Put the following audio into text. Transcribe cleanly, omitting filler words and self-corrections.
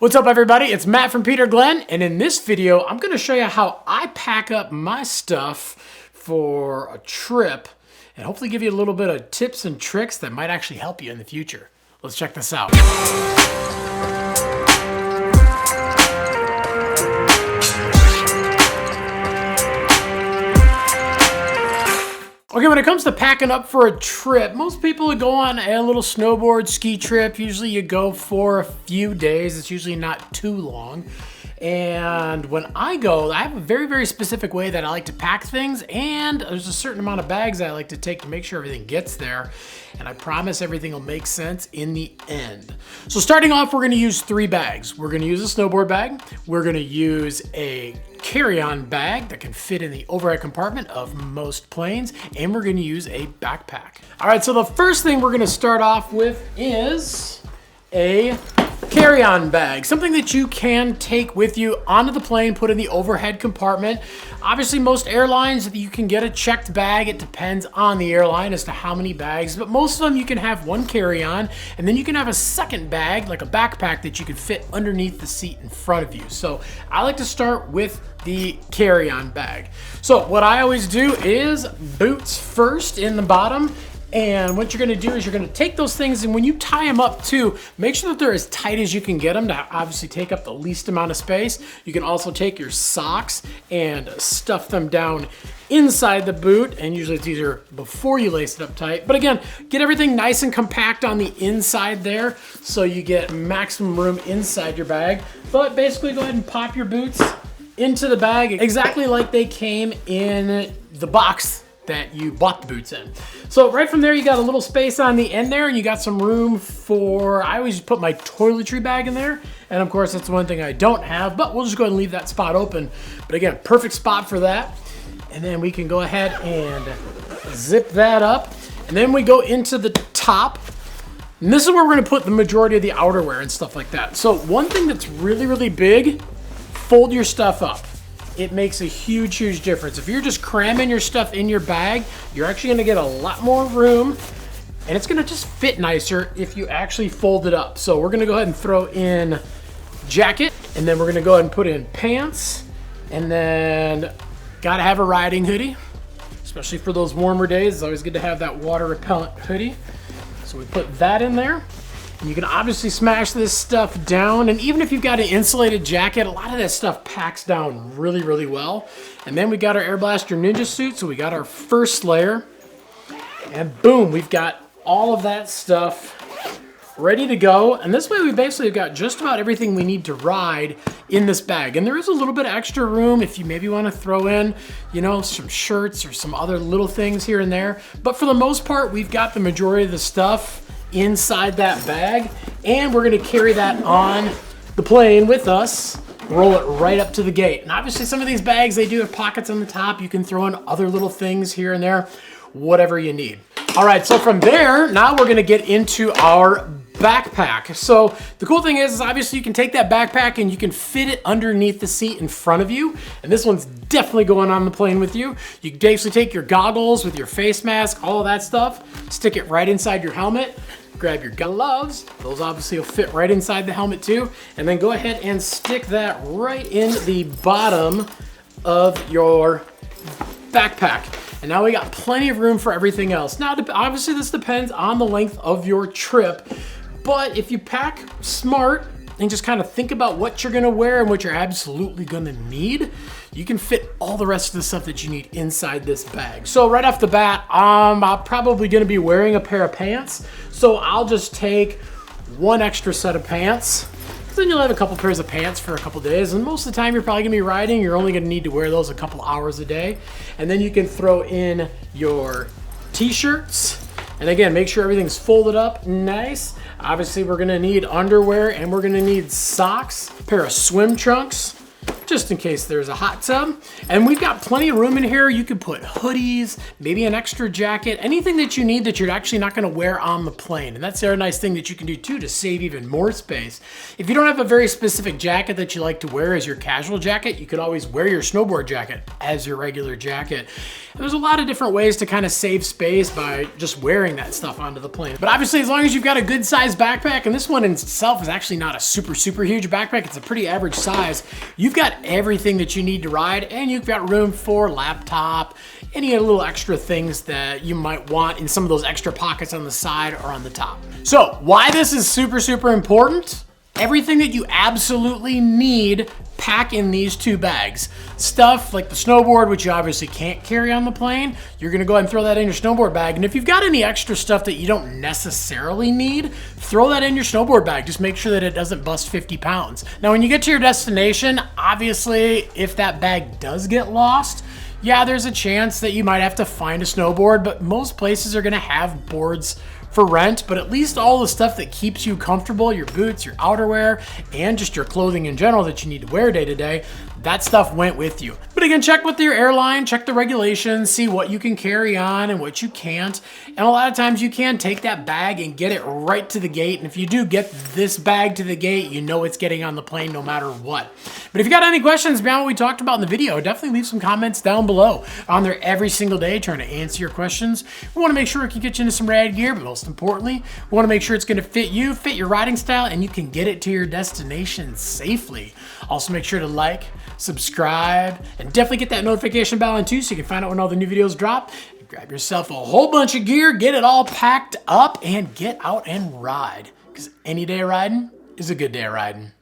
What's up everybody, it's Matt from Peter Glenn, and in this video I'm going to show you how I pack up my stuff for a trip and hopefully give you a little bit of tips and tricks that might actually help you in the future. Let's check this out. Okay, when it comes to packing up for a trip, most people would go on a little snowboard ski trip. Usually you go for a few days. It's usually not too long. And when I go, I have a very, very specific way that I like to pack things, and there's a certain amount of bags I like to take to make sure everything gets there. And I promise everything will make sense in the end. So starting off, we're gonna use 3 bags. We're gonna use a snowboard bag. We're gonna use a carry-on bag that can fit in the overhead compartment of most planes, and we're gonna use a backpack. All right, so the first thing we're gonna start off with is a carry-on bag, something that you can take with you onto the plane, put in the overhead compartment. Obviously, most airlines, you can get a checked bag. It depends on the airline as to how many bags, but most of them you can have one carry-on, and then you can have a second bag, like a backpack, that you can fit underneath the seat in front of you. So I like to start with the carry-on bag. So what I always do is boots first in the bottom. And what you're gonna do is you're gonna take those things, and when you tie them up too, make sure that they're as tight as you can get them to obviously take up the least amount of space. You can also take your socks and stuff them down inside the boot, and usually it's easier before you lace it up tight. But again, get everything nice and compact on the inside there so you get maximum room inside your bag. But basically go ahead and pop your boots into the bag exactly like they came in the box that you bought the boots in. So right from there, you got a little space on the end there, and you got some room for, I always put my toiletry bag in there. And of course, that's one thing I don't have, but we'll just go ahead and leave that spot open. But again, perfect spot for that. And then we can go ahead and zip that up. And then we go into the top. And this is where we're gonna put the majority of the outerwear and stuff like that. So one thing that's really, really big, fold your stuff up. It makes a huge, huge difference. If you're just cramming your stuff in your bag, you're actually gonna get a lot more room, and it's gonna just fit nicer if you actually fold it up. So we're gonna go ahead and throw in jacket, and then we're gonna go ahead and put in pants, and then gotta have a riding hoodie, especially for those warmer days. It's always good to have that water repellent hoodie. So we put that in there. And you can obviously smash this stuff down, and even if you've got an insulated jacket, a lot of that stuff packs down really, really well. And then we got our Air Blaster Ninja suit, so we got our first layer, and boom, we've got all of that stuff ready to go. And this way we basically have got just about everything we need to ride in this bag. And there is a little bit of extra room if you maybe want to throw in, you know, some shirts or some other little things here and there. But for the most part, we've got the majority of the stuff inside that bag, and we're gonna carry that on the plane with us, roll it right up to the gate. And obviously some of these bags, they do have pockets on the top. You can throw in other little things here and there, whatever you need. All right, so from there, now we're gonna get into our backpack. So the cool thing is obviously you can take that backpack and you can fit it underneath the seat in front of you. And this one's definitely going on the plane with you. You can basically take your goggles with your face mask, all of that stuff, stick it right inside your helmet, grab your gloves. Those obviously will fit right inside the helmet too. And then go ahead and stick that right in the bottom of your backpack. And now we got plenty of room for everything else. Now, obviously this depends on the length of your trip, but if you pack smart and just kind of think about what you're gonna wear and what you're absolutely gonna need, you can fit all the rest of the stuff that you need inside this bag. So right off the bat, I'm probably gonna be wearing a pair of pants. So I'll just take one extra set of pants. Then you'll have a couple pairs of pants for a couple days, and most of the time you're probably gonna be riding, you're only gonna need to wear those a couple hours a day. And then you can throw in your t-shirts, and again, make sure everything's folded up nice. Obviously we're gonna need underwear, and we're gonna need socks, a pair of swim trunks, just in case there's a hot tub. And we've got plenty of room in here. You could put hoodies, maybe an extra jacket, anything that you need that you're actually not gonna wear on the plane. And that's the other nice thing that you can do too to save even more space. If you don't have a very specific jacket that you like to wear as your casual jacket, you could always wear your snowboard jacket as your regular jacket. And there's a lot of different ways to kind of save space by just wearing that stuff onto the plane. But obviously, as long as you've got a good sized backpack, and this one in itself is actually not a super huge backpack, it's a pretty average size, you've got everything that you need to ride, and you've got room for laptop, any little extra things that you might want in some of those extra pockets on the side or on the top. So why this is super important? Everything that you absolutely need, pack in these 2 bags. Stuff like the snowboard, which you obviously can't carry on the plane, you're gonna go ahead and throw that in your snowboard bag. And if you've got any extra stuff that you don't necessarily need, throw that in your snowboard bag. Just make sure that it doesn't bust 50 pounds. Now, when you get to your destination, obviously, if that bag does get lost, yeah, there's a chance that you might have to find a snowboard, but most places are gonna have boards for rent, but at least all the stuff that keeps you comfortable, your boots, your outerwear, and just your clothing in general that you need to wear day to day, that stuff went with you. But again, check with your airline, check the regulations, see what you can carry on and what you can't. And a lot of times you can take that bag and get it right to the gate. And if you do get this bag to the gate, you know it's getting on the plane no matter what. But if you got any questions beyond what we talked about in the video, definitely leave some comments down below. I'm there every single day trying to answer your questions. We want to make sure we can get you into some rad gear, but most importantly, we want to make sure it's going to fit you, fit your riding style, and you can get it to your destination safely. Also, make sure to like, subscribe, and definitely get that notification bell on too so you can find out when all the new videos drop. Grab yourself a whole bunch of gear, get it all packed up, and get out and ride. Because any day riding is a good day riding.